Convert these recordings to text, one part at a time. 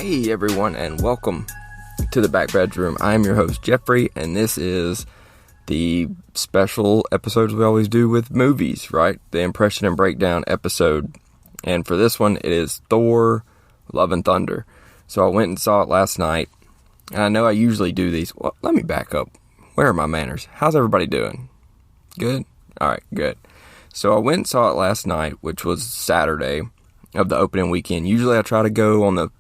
Hey everyone, and welcome to the back bedroom. I'm your host Jeffrey, and this is the special episodes we always do with movies, right? The impression and breakdown episode. And for this one, it is Thor Love and Thunder. So I went and saw it last night, and I know I usually do these. Well, let me back up. Where are my manners? How's everybody doing? Good? Alright, good. So I went and saw it last night, which was Saturday of the opening weekend. Usually I try to go on the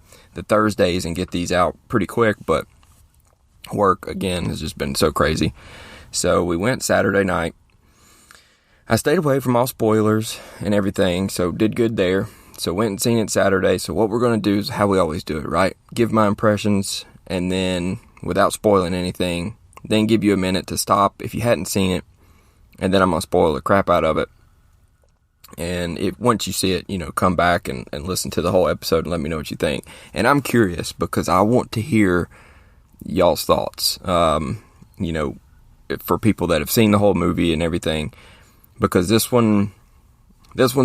Thursdays and get these out pretty quick, but work, again, has just been so crazy. So we went Saturday night. I stayed away from all spoilers and everything, so did good there. So went and seen it Saturday. So what we're going to do is how we always do it, right? Give my impressions, and then, without spoiling anything, then give you a minute to stop if you hadn't seen it, and then I'm going to spoil the crap out of it. And once you see it, come back and listen to the whole episode and let me know what you think. And I'm curious because I want to hear y'all's thoughts, for people that have seen the whole movie and everything, because this one's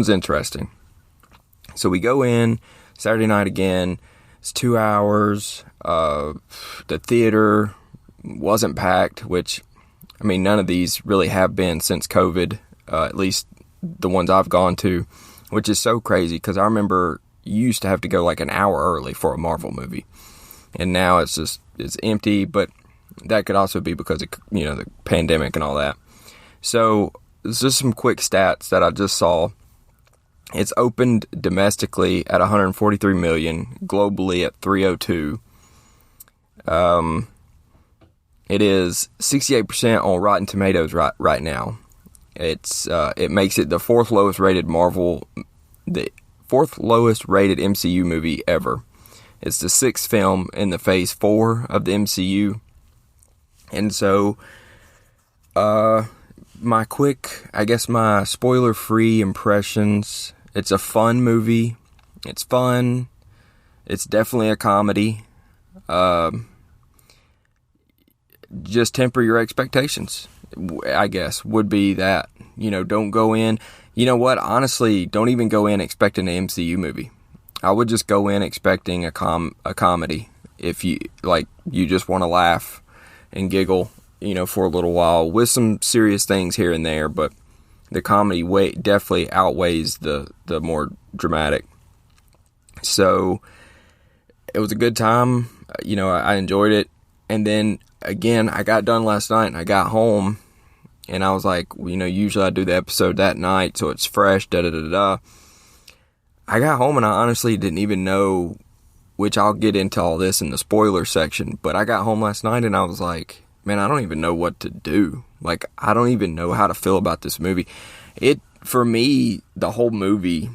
interesting. So we go in Saturday night again. It's 2 hours. The theater wasn't packed, which, none of these really have been since COVID, at least the ones I've gone to, which is so crazy because I remember you used to have to go like an hour early for a Marvel movie, and now it's empty. But that could also be because of the pandemic and all that. So it's just some quick stats that I just saw. It's opened domestically at 143 million, globally at 302. It is 68% on Rotten Tomatoes right now. It makes it the fourth lowest rated MCU movie ever. It's the sixth film in the phase 4 of the MCU. And so, my spoiler-free impressions. It's a fun movie. It's fun. It's definitely a comedy. Just temper your expectations, I guess, would be that. Don't go in. You know what? Honestly, don't even go in expecting an MCU movie. I would just go in expecting a comedy. If you just want to laugh and giggle, for a little while with some serious things here and there. But the comedy definitely outweighs the more dramatic. So it was a good time. I enjoyed it. And then again, I got done last night and I got home. And I was like, usually I do the episode that night, so it's fresh, I got home and I honestly didn't even know, which I'll get into all this in the spoiler section, but I got home last night and I was like, man, I don't even know what to do. I don't even know how to feel about this movie. For me, the whole movie,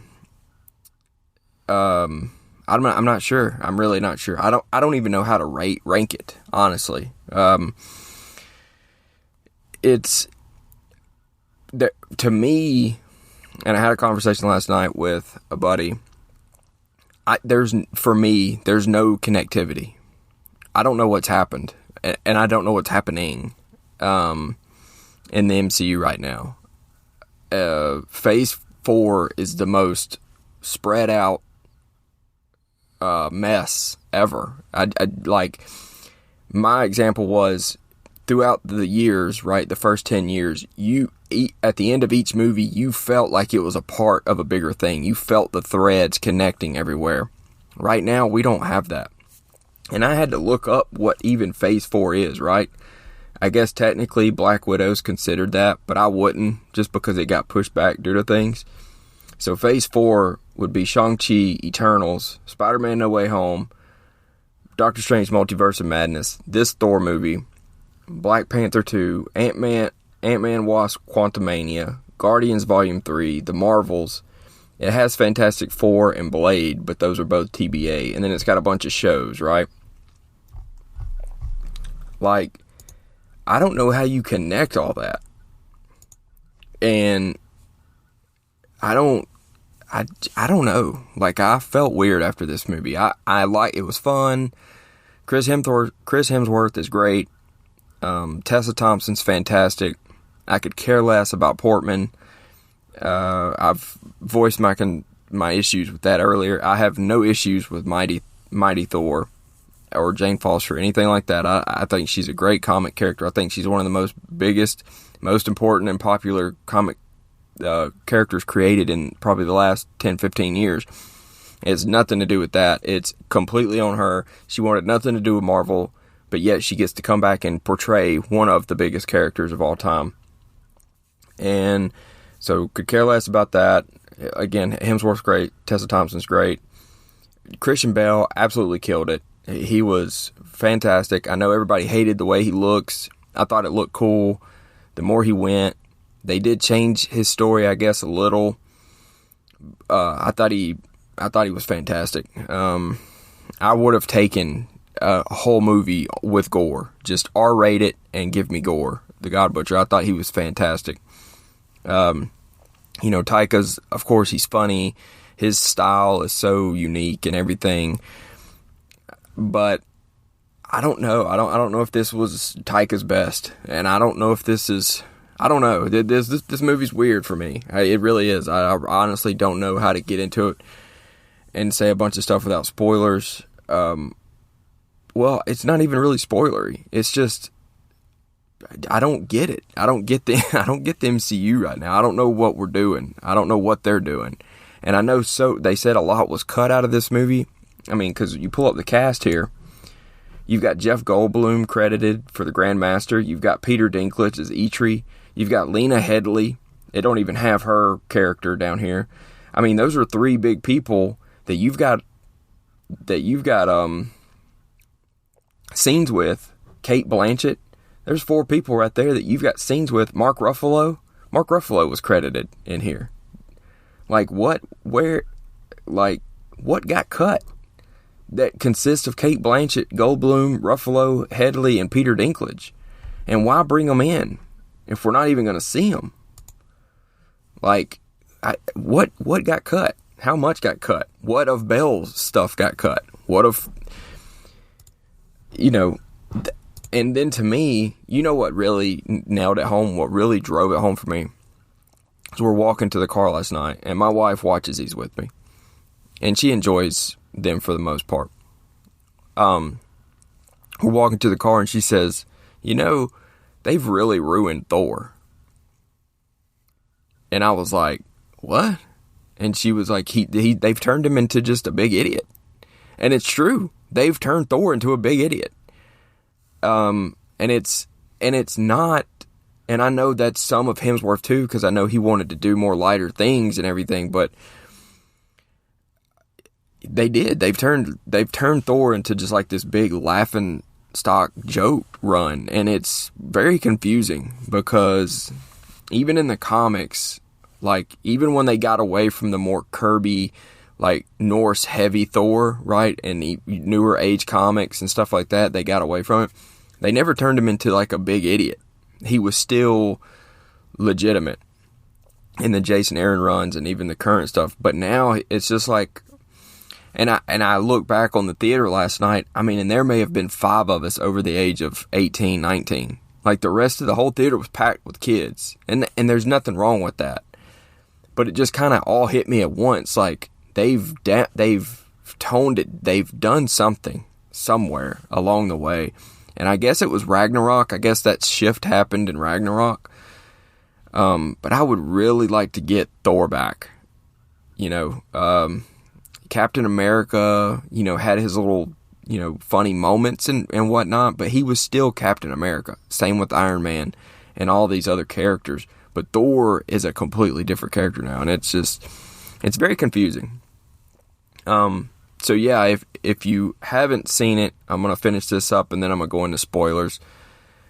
I'm not sure. I'm really not sure. I don't even know how to rank it, honestly. To me, and I had a conversation last night with a buddy, there's no connectivity. I don't know what's happened, and I don't know what's happening in the MCU right now. Phase 4 is the most spread out mess ever. My example was, throughout the years, right, the first 10 years, at the end of each movie, you felt like it was a part of a bigger thing. You felt the threads connecting everywhere. Right now, we don't have that. And I had to look up what even Phase 4 is, right? I guess technically Black Widow's considered that, but I wouldn't, just because it got pushed back due to things. So Phase 4 would be Shang-Chi, Eternals, Spider-Man No Way Home, Doctor Strange Multiverse of Madness, this Thor movie, Black Panther 2, Ant-Man Wasp Quantumania, Guardians Volume 3, The Marvels. It has Fantastic Four and Blade, but those are both TBA. And then it's got a bunch of shows, right? I don't know how you connect all that. And I don't know. I felt weird after this movie. It was fun. Chris Hemsworth is great. Tessa Thompson's fantastic. I could care less about Portman. I've voiced my issues with that earlier. I have no issues with Mighty Mighty Thor or Jane Foster, anything like that. I think she's a great comic character. I think she's one of the biggest, most important, and popular comic characters created in probably the last 10, 15 years. It has nothing to do with that. It's completely on her. She wanted nothing to do with Marvel, but yet she gets to come back and portray one of the biggest characters of all time. And so could care less about that. Again, Hemsworth's great. Tessa Thompson's great. Christian Bale absolutely killed it. He was fantastic. I know everybody hated the way he looks. I thought it looked cool. The more he went, they did change his story, I guess, a little. I thought he was fantastic. I would have taken a whole movie with gore. Just R-rate it and give me gore. The God Butcher. I thought he was fantastic. Taika's, of course, he's funny. His style is so unique and everything. But I don't know. I don't know if this was Taika's best. And I don't know if this is... I don't know. This movie's weird for me. It really is. I honestly don't know how to get into it and say a bunch of stuff without spoilers. Well, it's not even really spoilery. It's just... I don't get it. I don't get the MCU right now. I don't know what we're doing. I don't know what they're doing. And I know they said a lot was cut out of this movie. I mean, because you pull up the cast here. You've got Jeff Goldblum credited for the Grandmaster. You've got Peter Dinklage as Eitri. You've got Lena Headey. They don't even have her character down here. I mean, those are three big people that you've got scenes with. Cate Blanchett. There's four people right there that you've got scenes with. Mark Ruffalo. Mark Ruffalo was credited in here. Like, what got cut? That consists of Cate Blanchett, Goldblum, Ruffalo, Headey, and Peter Dinklage. And why bring them in if we're not even going to see them? Like, what got cut? How much got cut? What of Bale's stuff got cut? What of... And then to me, what really nailed it home, what really drove it home for me, is we're walking to the car last night, and my wife watches these with me. And she enjoys them for the most part. We're walking to the car, and she says, they've really ruined Thor. And I was like, what? And she was like, they've turned him into just a big idiot. And it's true. They've turned Thor into a big idiot. And it's not, and I know that's some of Hemsworth too, because I know he wanted to do more lighter things and everything, but they've turned Thor into just like this big laughing stock joke run, and it's very confusing because even in the comics, like even when they got away from the more Kirby, like Norse heavy Thor, right, and newer age comics and stuff like that, they got away from it. They never turned him into like a big idiot. He was still legitimate in the Jason Aaron runs and even the current stuff. But now it's just like, and I look back on the theater last night, I mean, and there may have been 5 of us over the age of 18, 19. Like the rest of the whole theater was packed with kids. And there's nothing wrong with that. But it just kind of all hit me at once. Like they've toned it. They've done something somewhere along the way. And I guess it was Ragnarok. I guess that shift happened in Ragnarok. But I would really like to get Thor back. Captain America, had his little, funny moments and whatnot, but he was still Captain America. Same with Iron Man and all these other characters. But Thor is a completely different character now, and it's very confusing. So yeah, if you haven't seen it, I'm going to finish this up and then I'm going to go into spoilers.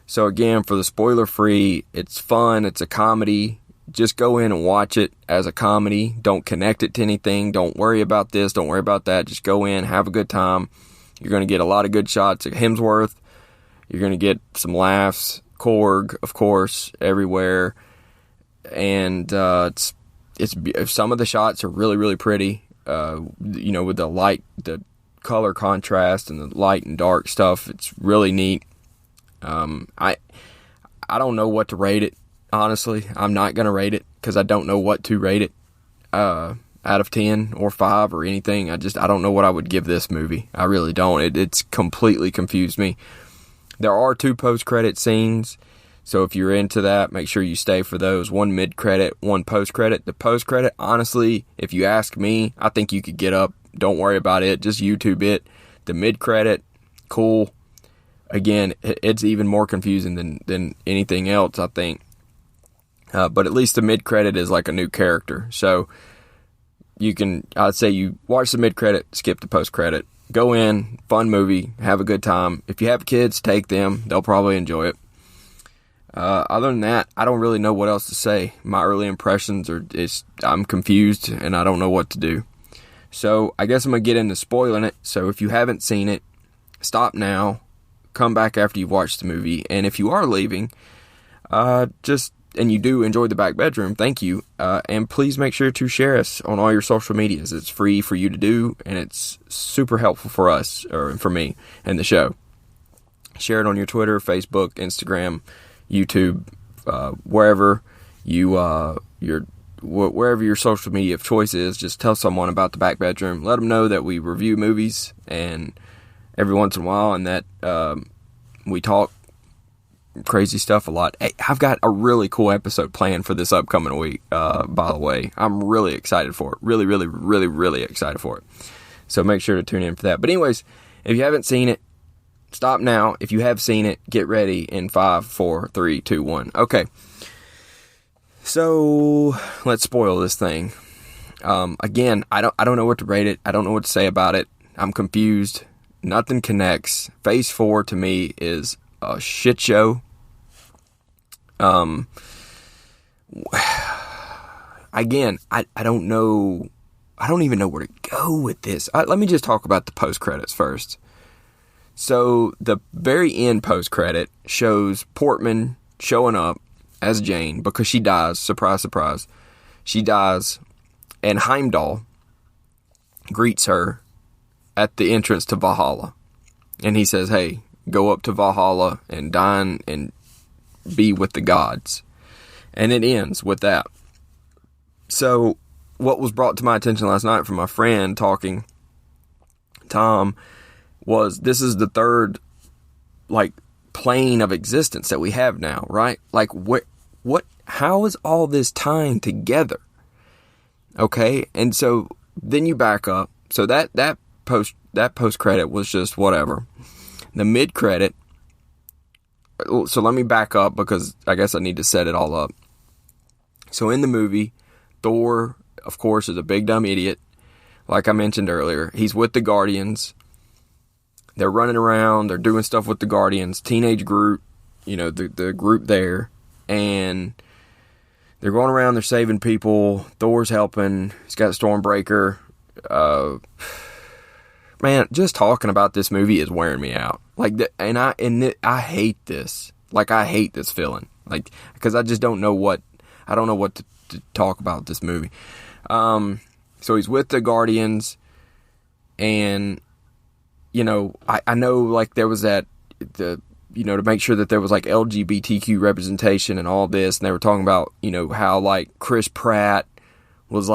So again, for the spoiler free, it's fun. It's a comedy. Just go in and watch it as a comedy. Don't connect it to anything. Don't worry about this. Don't worry about that. Just go in, have a good time. You're going to get a lot of good shots of Hemsworth. You're going to get some laughs. Korg, of course, everywhere. And it's some of the shots are really, really pretty. With the color contrast and the light and dark stuff, it's really neat. I don't know what to rate it, honestly. I'm not going to rate it because I don't know what to rate it. I out of 10 or 5 or anything. I don't know what I would give this movie. I really don't. It's completely confused me. There are 2 post-credit scenes, so if you're into that, make sure you stay for those. 1 mid-credit, 1 post-credit. The post-credit, honestly, if you ask me, I think you could get up. Don't worry about it. Just YouTube it. The mid-credit, cool. Again, it's even more confusing than anything else, I think. But at least the mid-credit is like a new character. So I'd say you watch the mid-credit, skip the post-credit. Go in, fun movie, have a good time. If you have kids, take them. They'll probably enjoy it. Other than that, I don't really know what else to say. My early impressions I'm confused and I don't know what to do. So I guess I'm going to get into spoiling it. So if you haven't seen it, stop now. Come back after you've watched the movie. And if you are leaving, and you do enjoy the back bedroom, thank you. And please make sure to share us on all your social medias. It's free for you to do, and it's super helpful for us, or for me, and the show. Share it on your Twitter, Facebook, Instagram, YouTube, wherever wherever your social media of choice is. Just tell someone about the back bedroom. Let them know that we review movies, and every once in a while, and that we talk crazy stuff a lot. Hey, I've got a really cool episode planned for this upcoming week, by the way. I'm really excited for it. Really, really, really, really excited for it. So make sure to tune in for that. But anyways, if you haven't seen it, stop now. If you have seen it, get ready in 5, 4, 3, 2, 1. Okay. So let's spoil this thing. Again, I don't know what to rate it. I don't know what to say about it. I'm confused. Nothing connects. Phase 4 to me is a shit show. Again, I don't know. I don't even know where to go with this. Let me just talk about the post credits first. So the very end post credit shows Portman showing up as Jane because she dies. Surprise, surprise. She dies, and Heimdall greets her at the entrance to Valhalla. And he says, hey, go up to Valhalla and dine and be with the gods. And it ends with that. So what was brought to my attention last night from my friend talking, Tom, was this is the third, plane of existence that we have now, right? How is all this tying together? Okay, and so then you back up. So that post credit was just whatever. The mid credit. So let me back up because I guess I need to set it all up. So in the movie, Thor, of course, is a big dumb idiot. Like I mentioned earlier, he's with the Guardians. They're running around. They're doing stuff with the Guardians. Teenage Groot, the group there, and they're going around. They're saving people. Thor's helping. He's got a Stormbreaker. Man, just talking about this movie is wearing me out. I hate this. I hate this feeling. Because I just don't know what. I don't know what to talk about this movie. So he's with the Guardians, and I know there was that to make sure that there was LGBTQ representation and all this, and they were talking about how Chris Pratt was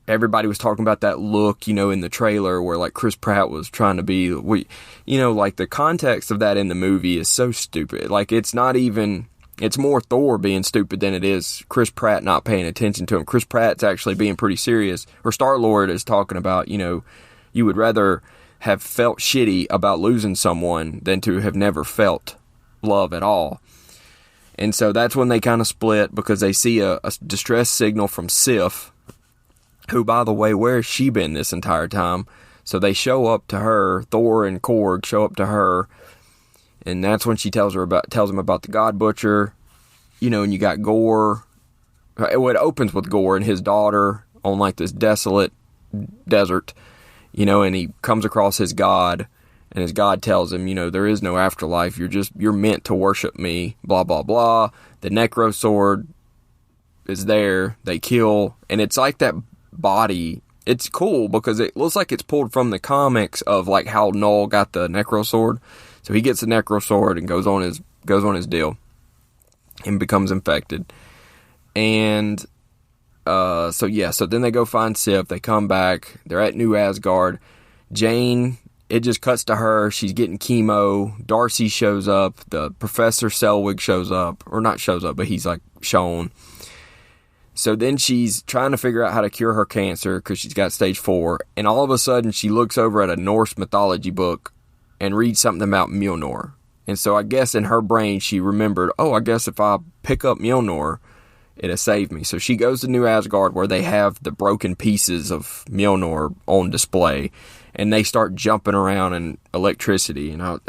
everybody was talking about that look, in the trailer where Chris Pratt was trying to be, the context of that in the movie is so stupid. It's not even, it's more Thor being stupid than it is Chris Pratt not paying attention to him. Chris Pratt's actually being pretty serious, or Star-Lord is talking about, you would rather have felt shitty about losing someone than to have never felt love at all. And so that's when they kind of split because they see a distress signal from Sif, who, by the way, where has she been this entire time? So they show up to her, Thor and Korg show up to her, and that's when she tells him about the God Butcher, and you got Gore. It opens with Gore and his daughter on this desolate desert, and he comes across his god, and his god tells him, there is no afterlife, you're meant to worship me, blah, blah, blah. The Necro Sword is there, they kill, and it's that body. It's cool because it looks like it's pulled from the comics of how Null got the Necro Sword. So he gets the Necro Sword and goes on his deal and becomes infected. And So then they go find Sif. They come back. They're at New Asgard. Jane, it just cuts to her. She's getting chemo. Darcy shows up. The Professor Selwig shows up. Or not shows up, but he's like shown. So then she's trying to figure out how to cure her cancer because she's got stage 4. And all of a sudden she looks over at a Norse mythology book and reads something about Mjolnir. And so I guess in her brain she remembered, oh, I guess if I pick up Mjolnir, it'll save me. So she goes to New Asgard where they have the broken pieces of Mjolnir on display. And they start jumping around in electricity. And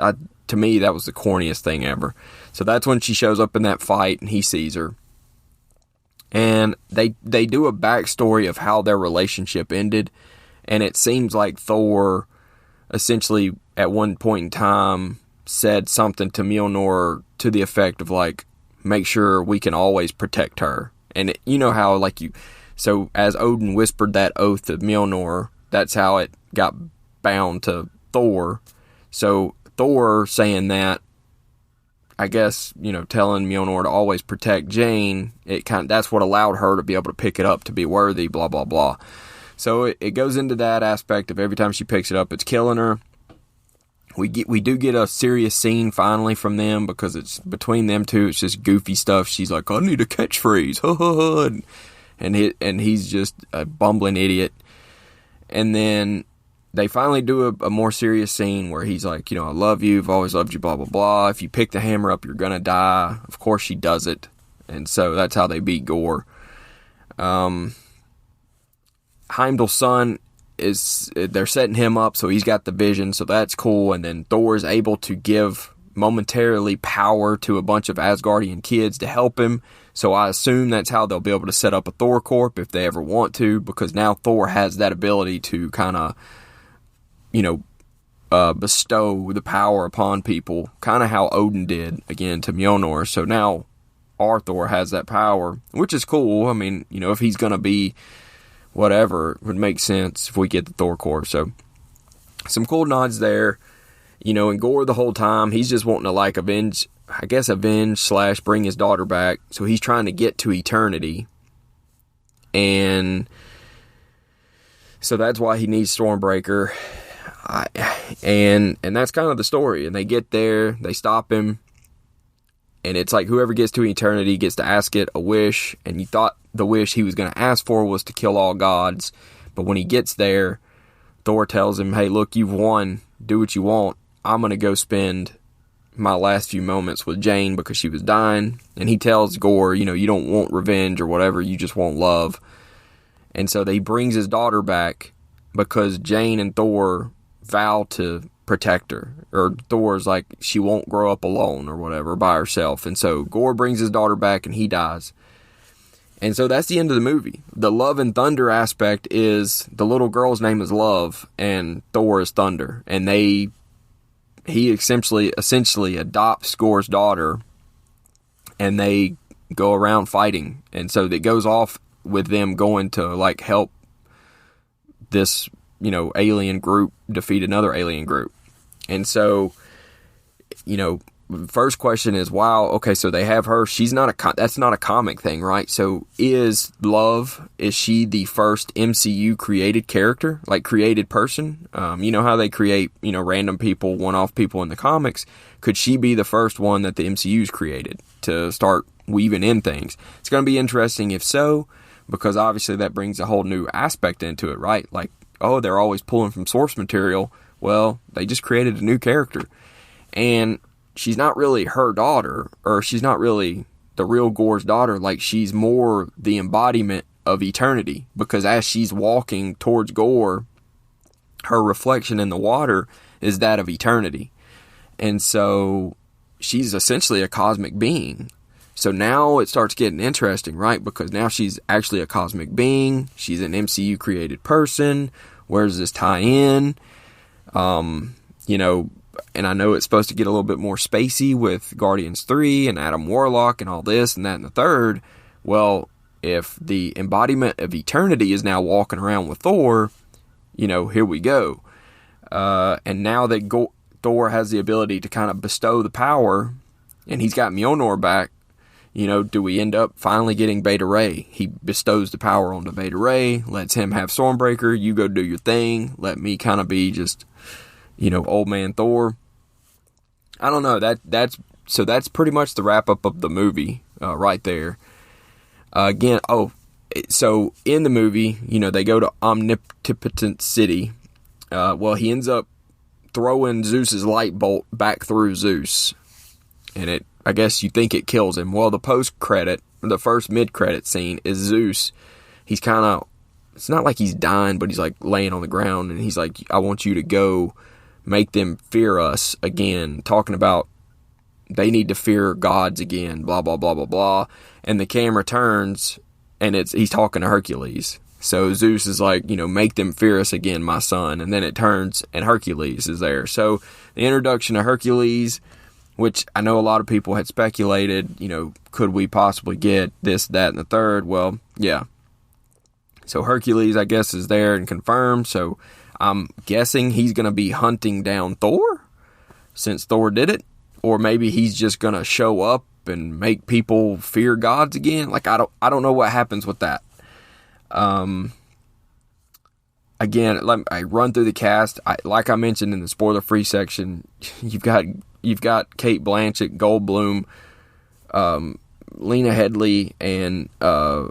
to me, that was the corniest thing ever. So that's when she shows up in that fight and he sees her. And they do a backstory of how their relationship ended. And it seems like Thor essentially at one point in time said something to Mjolnir to the effect of like, make sure we can always protect her. And you know how so as Odin whispered that oath to Mjolnir, that's how it got bound to Thor. So Thor saying that, I guess, telling Mjolnir to always protect Jane, that's what allowed her to be able to pick it up, to be worthy, blah, blah, blah. So it goes into that aspect of every time she picks it up, it's killing her. We do get a serious scene finally from them because it's between them two. It's just goofy stuff. She's like, I need a catchphrase. Ha, ha, ha. And he's just a bumbling idiot. And then they finally do a more serious scene where he's like, I love you. I've always loved you, blah, blah, blah. If you pick the hammer up, you're going to die. Of course she does it. And so that's how they beat Gorr. Heimdall's son they're setting him up so he's got the vision, so that's cool. And then Thor is able to give momentarily power to a bunch of Asgardian kids to help him. So I assume that's how they'll be able to set up a Thor Corp if they ever want to, because now Thor has that ability to kind of, bestow the power upon people, kind of how Odin did, again, to Mjolnir. So now our Thor has that power, which is cool. I mean, if he's going to be whatever, it would make sense if we get the Thor Corps. So some cool nods there. And Gorr the whole time, he's just wanting to avenge / bring his daughter back. So he's trying to get to eternity. And so that's why he needs Stormbreaker. And that's kind of the story. And they get there, they stop him. And it's like whoever gets to eternity gets to ask it a wish. And you thought the wish he was going to ask for was to kill all gods. But when he gets there, Thor tells him, hey, look, you've won. Do what you want. I'm going to go spend my last few moments with Jane because she was dying. And he tells Gorr, you don't want revenge or whatever. You just want love. And so he brings his daughter back because Jane and Thor vow to protect her, or Thor's like, she won't grow up alone or whatever by herself. And so Gorr brings his daughter back and he dies. And so that's the end of the movie. The Love and Thunder aspect is the little girl's name is Love and Thor is Thunder. And he essentially adopts Gorr's daughter and they go around fighting. And so it goes off with them going to help this, alien group defeat another alien group. And so, first question is, wow, okay, so they have her. She's not that's not a comic thing, right? So is she the first MCU created character, created person? You know how they create, random people, one-off people in the comics. Could she be the first one that the MCU's created to start weaving in things? It's going to be interesting if so, because obviously that brings a whole new aspect into it, right? Oh, they're always pulling from source material. Well, they just created a new character. And she's not really her daughter, or she's not really the real Gorr's daughter. She's more the embodiment of eternity, because as she's walking towards Gorr, her reflection in the water is that of eternity. And so she's essentially a cosmic being. So now it starts getting interesting, right? Because now she's actually a cosmic being. She's an MCU created person. Where does this tie in? And I know it's supposed to get a little bit more spacey with Guardians 3 and Adam Warlock and all this and that and the third. Well, if the embodiment of eternity is now walking around with Thor, here we go. And now that Thor has the ability to kind of bestow the power, and he's got Mjolnir back, do we end up finally getting Beta Ray? He bestows the power onto Beta Ray, lets him have Stormbreaker, you go do your thing, let me kind of be just, old man Thor. I don't know, that's pretty much the wrap-up of the movie, right there. So in the movie, they go to Omnipotent City. He ends up throwing Zeus's light bolt back through Zeus, and I guess you think it kills him. Well, the first mid-credit scene is Zeus. He's kind of, it's not like he's dying, but he's like laying on the ground, and he's like, I want you to go make them fear us again, talking about they need to fear gods again, blah, blah, blah, blah, blah. And the camera turns, and he's talking to Hercules. So Zeus is like, make them fear us again, my son. And then it turns, and Hercules is there. So the introduction of Hercules, which I know a lot of people had speculated, could we possibly get this, that, and the third? Well, yeah. So Hercules, I guess, is there and confirmed. So I'm guessing he's going to be hunting down Thor, since Thor did it. Or maybe he's just going to show up and make people fear gods again. Like, I don't know what happens with that. Again, I run through the cast. Like I mentioned in the spoiler-free section, you've got Kate Blanchett, Goldblum, Lena Headey, and oh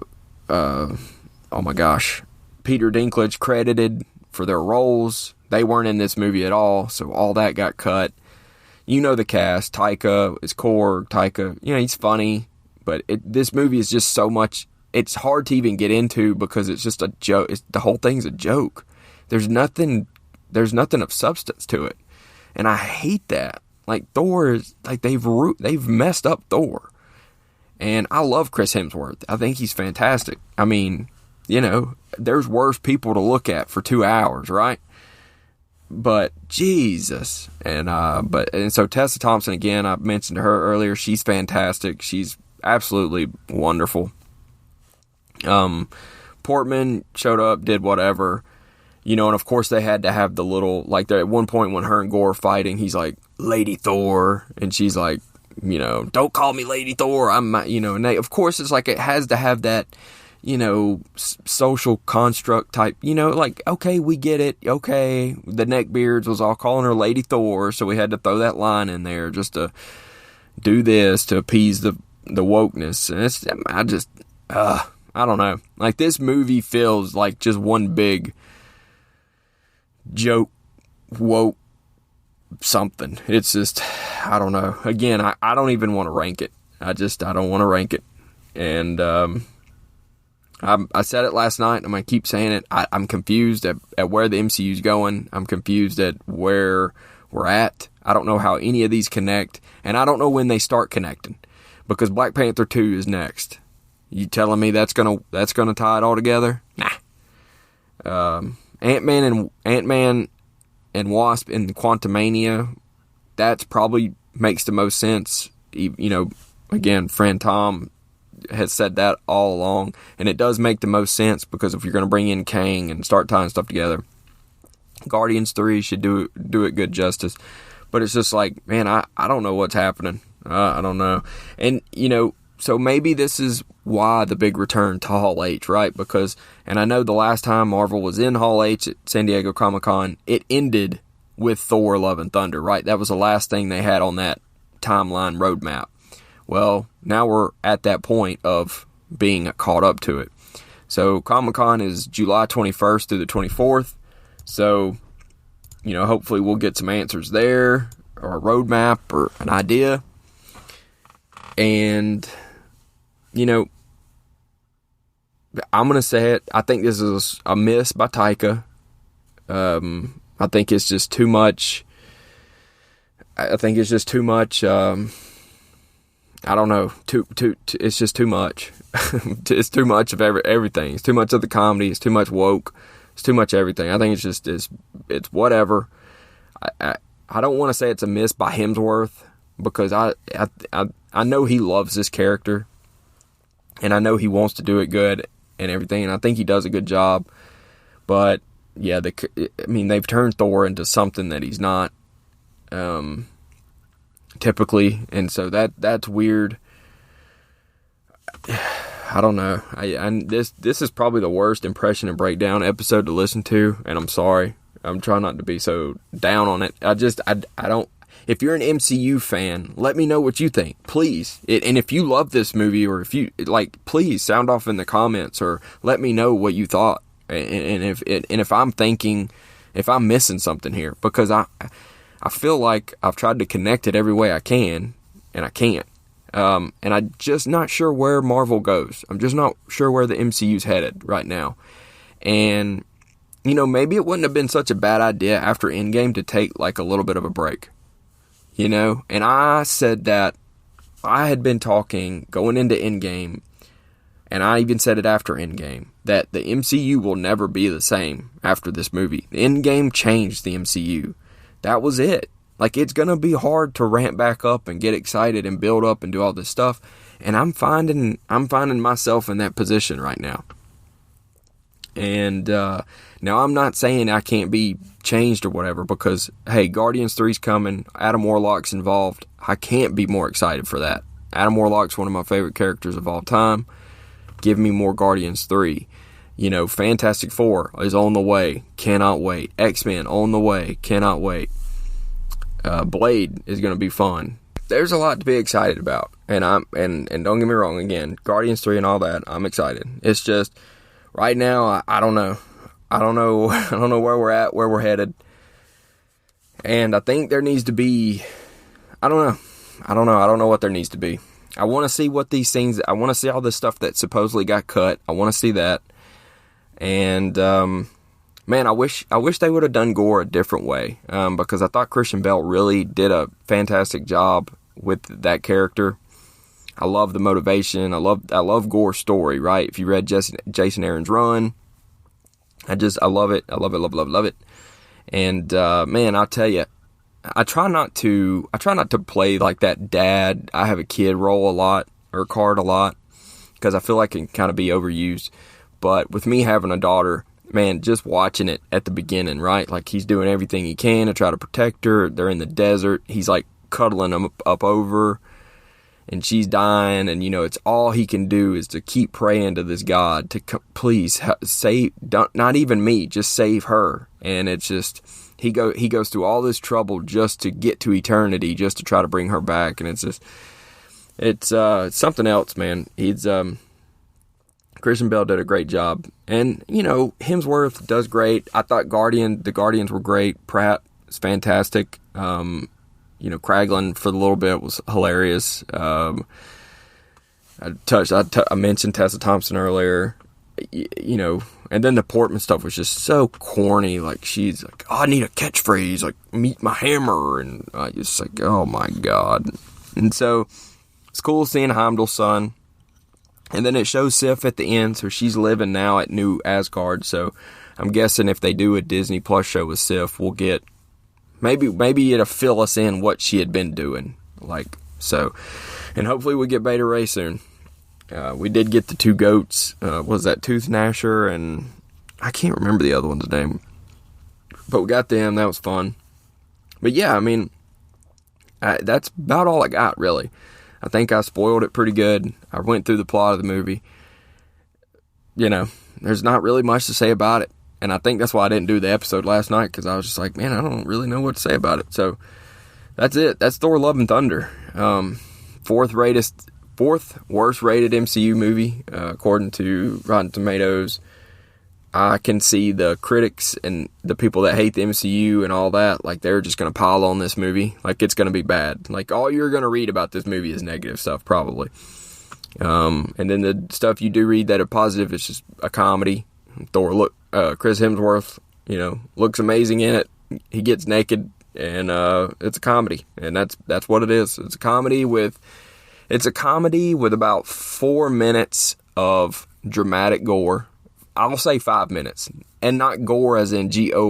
my gosh, Peter Dinklage credited for their roles. They weren't in this movie at all, so all that got cut. The cast. Taika is Korg. Taika, he's funny, but this movie is just so much. It's hard to even get into because it's just a joke. The whole thing's a joke. There's nothing of substance to it, and I hate that. Like, Thor is like they've messed up Thor, and I love Chris Hemsworth. I think he's fantastic. I mean, there's worse people to look at for 2 hours, right? But Jesus, and so Tessa Thompson, again, I mentioned her earlier. She's fantastic. She's absolutely wonderful. Portman showed up, did whatever, and of course they had to have the little, like, at one point when her and Gore are fighting, he's like, Lady Thor, and she's like, don't call me Lady Thor, I'm not, and they, of course, it's like, it has to have that, social construct type, like, okay, we get it, okay, the neckbeards was all calling her Lady Thor, so we had to throw that line in there just to do this, to appease the wokeness, and I don't know, like, this movie feels like just one big joke, woke something. It's just, I don't know, again, I don't even want to rank it, I don't want to rank it, and, I said it last night, I'm going to keep saying it. I'm confused at where the MCU's going. I'm confused at where we're at. I don't know how any of these connect, and I don't know when they start connecting, because Black Panther 2 is next. You telling me that's gonna tie it all together? Nah. Ant-Man and Wasp in Quantumania, that's probably makes the most sense. Again, friend Tom has said that all along, and it does make the most sense, because if you're going to bring in Kang and start tying stuff together, Guardians 3 should do it good justice. But it's just like, man, I don't know what's happening. I don't know. And, so maybe this is why the big return to Hall H, right? Because, and I know the last time Marvel was in Hall H at San Diego Comic-Con, it ended with Thor Love and Thunder, right? That was the last thing they had on that timeline roadmap. Well, now we're at that point of being caught up to it. So Comic-Con is July 21st through the 24th. So, hopefully we'll get some answers there, or a roadmap, or an idea. And, I'm going to say it. I think this is a miss by Taika. I think it's just too much. I don't know. It's just too much. It's too much of everything. It's too much of the comedy. It's too much woke. It's too much everything. I think it's whatever. I don't want to say it's a miss by Hemsworth, because I know he loves this character, and I know he wants to do it good and everything, and I think he does a good job. But yeah, they've turned Thor into something that he's not. Typically, and so that's weird. I don't know. This is probably the worst impression and breakdown episode to listen to, and I'm sorry. I'm trying not to be so down on it. I don't. If you're an MCU fan, let me know what you think, please. And if you love this movie, or if you like, please sound off in the comments, or let me know what you thought. And if I'm thinking, if I'm missing something here, because I feel like I've tried to connect it every way I can, and I can't. And I'm just not sure where Marvel goes. I'm just not sure where the MCU's headed right now. And, you know, maybe it wouldn't have been such a bad idea after Endgame to take, like, a little bit of a break. You know? And I said that I had been talking going into Endgame, and I even said it after Endgame, that the MCU will never be the same after this movie. Endgame changed the MCU. That was it. Like, it's going to be hard to ramp back up and get excited and build up and do all this stuff. And I'm finding myself in that position right now. And now I'm not saying I can't be changed or whatever, because, hey, Guardians 3's coming. Adam Warlock's involved. I can't be more excited for that. Adam Warlock's one of my favorite characters of all time. Give me more Guardians 3. You know, Fantastic Four is on the way. Cannot wait. X-Men on the way. Cannot wait. Blade is going to be fun. There's a lot to be excited about, and and don't get me wrong. Again, Guardians 3 and all that, I'm excited. It's just right now, I don't know. I don't know where we're at, where we're headed, and I think there needs to be. I don't know what there needs to be. I want to see what these things. I want to see all this stuff that supposedly got cut. I want to see that, and man, I wish they would have done Gore a different way, because I thought Christian Bale really did a fantastic job with that character. I love the motivation. I love Gore's story, right? If you read Jason Aaron's run, I love it. I love it. And man, I'll tell you, I try not to play like that dad, I have a kid role a lot, or card a lot, because I feel like it can kind of be overused. But with me having a daughter, man, just watching it at the beginning, right? Like, he's doing everything he can to try to protect her. They're in the desert. He's, like, cuddling them up over, and she's dying. And, you know, it's all he can do is to keep praying to this God to please save, not even me, just save her. And it's just, he goes through all this trouble just to get to eternity, just to try to bring her back. And it's just, it's something else, man. Christian Bale did a great job. And, you know, Hemsworth does great. I thought the Guardians were great. Pratt is fantastic. You know, Kraglin for a little bit was hilarious. I mentioned Tessa Thompson earlier. You know, and then the Portman stuff was just so corny. Like, she's like, oh, I need a catchphrase, like, meet my hammer. And I just like, oh my God. And so it's cool seeing Heimdall's son. And then it shows Sif at the end, so she's living now at New Asgard. So I'm guessing if they do a Disney Plus show with Sif, we'll get maybe it'll fill us in what she had been doing, like so. And hopefully we get Beta Ray soon. We did get the two goats. Was that Tooth Gnasher, and I can't remember the other one's name, but we got them. That was fun. But yeah, I mean, that's about all I got, really. I think I spoiled it pretty good. I went through the plot of the movie. You know, there's not really much to say about it. And I think that's why I didn't do the episode last night, because I was just like, man, I don't really know what to say about it. So that's it. That's Thor Love and Thunder. Fourth worst rated MCU movie, according to Rotten Tomatoes. I can see the critics and the people that hate the MCU and all that, like, they're just going to pile on this movie. Like, it's going to be bad. Like, all you're going to read about this movie is negative stuff, probably. And then the stuff you do read that are positive, it's just a comedy. Chris Hemsworth, you know, looks amazing in it. He gets naked, and it's a comedy. And that's what it is. It's a comedy with about 4 minutes of dramatic gore. I'll say 5 minutes, and not gore as in Gore,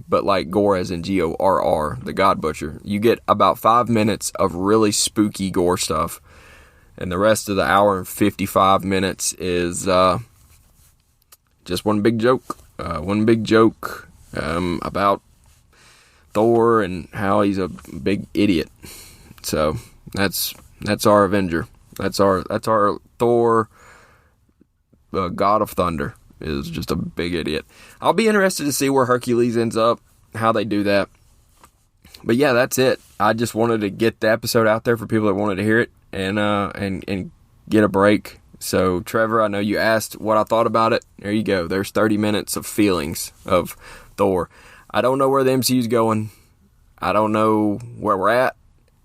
but like gore as in Gorr, the God Butcher. You get about 5 minutes of really spooky gore stuff, and the rest of the hour and 55 minutes is just one big joke. About Thor and how he's a big idiot. So that's our Avenger. That's our Thor, God of Thunder, is just a big idiot. I'll be interested to see where Hercules ends up, how they do that. But yeah, that's it. I just wanted to get the episode out there for people that wanted to hear it and get a break. So, Trevor, I know you asked what I thought about it. There you go. There's 30 minutes of feelings of Thor. I don't know where the MCU's going. I don't know where we're at.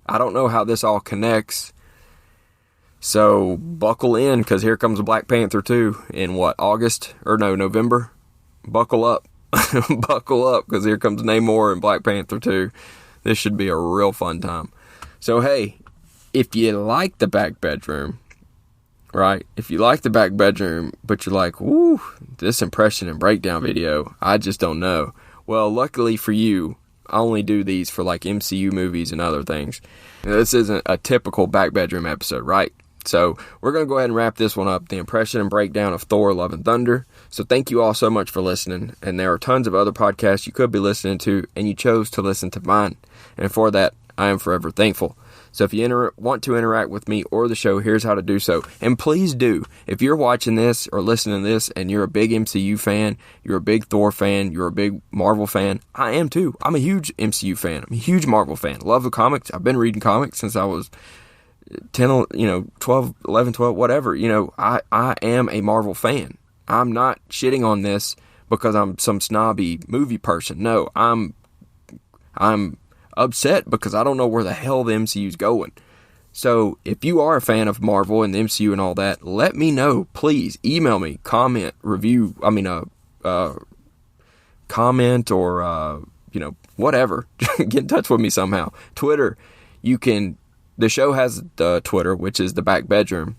I don't know how this all connects. So, buckle in, because here comes Black Panther 2 in November? Buckle up. Buckle up, because here comes Namor and Black Panther 2. This should be a real fun time. So, hey, if you like the back bedroom, right? If you like the back bedroom, but you're like, woo, this impression and breakdown video, I just don't know. Well, luckily for you, I only do these for like MCU movies and other things. This isn't a typical back bedroom episode, right? So we're going to go ahead and wrap this one up, the impression and breakdown of Thor Love and Thunder. So thank you all so much for listening. And there are tons of other podcasts you could be listening to, and you chose to listen to mine. And for that, I am forever thankful. So if you want to interact with me or the show, here's how to do so. And please do. If you're watching this or listening to this and you're a big MCU fan, you're a big Thor fan, you're a big Marvel fan, I am too. I'm a huge MCU fan. I'm a huge Marvel fan. Love the comics. I've been reading comics since I was 12, 11, 12, whatever. I am a Marvel fan. I'm not shitting on this because I'm some snobby movie person. No, I'm upset because I don't know where the hell the MCU's going. So if you are a fan of Marvel and the MCU and all that, let me know. Please email me, comment, review. Comment or whatever. Get in touch with me somehow. Twitter, you can. The show has the Twitter, which is the back bedroom,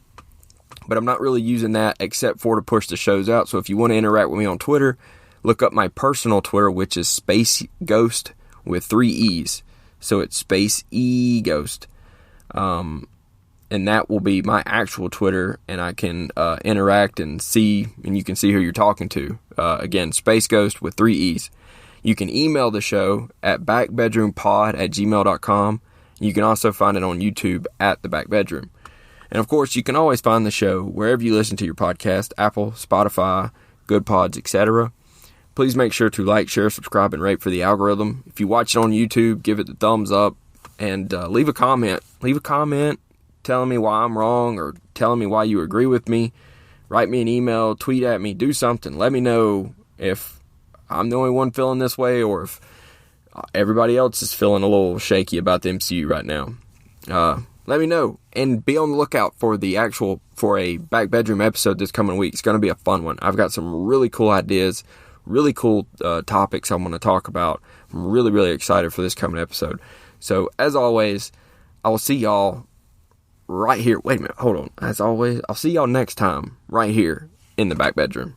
but I'm not really using that except for to push the shows out. So if you want to interact with me on Twitter, look up my personal Twitter, which is Space Ghost with 3 E's. So it's Space E Ghost. And that will be my actual Twitter, and I can interact and see, and you can see who you're talking to. Again, Space Ghost with 3 E's. You can email the show at backbedroompod@gmail.com. You can also find it on YouTube at The Back Bedroom. And of course, you can always find the show wherever you listen to your podcast, Apple, Spotify, Good Pods, etc. Please make sure to like, share, subscribe, and rate for the algorithm. If you watch it on YouTube, give it the thumbs up and leave a comment. Leave a comment telling me why I'm wrong or telling me why you agree with me. Write me an email, tweet at me, do something. Let me know if I'm the only one feeling this way or if everybody else is feeling a little shaky about the MCU right now. Let me know. And be on the lookout for a back bedroom episode this coming week. It's going to be a fun one. I've got some really cool ideas, really cool topics I want to talk about. I'm really, really excited for this coming episode. So, as always, I will see y'all right here. Wait a minute. Hold on. As always, I'll see y'all next time right here in the back bedroom.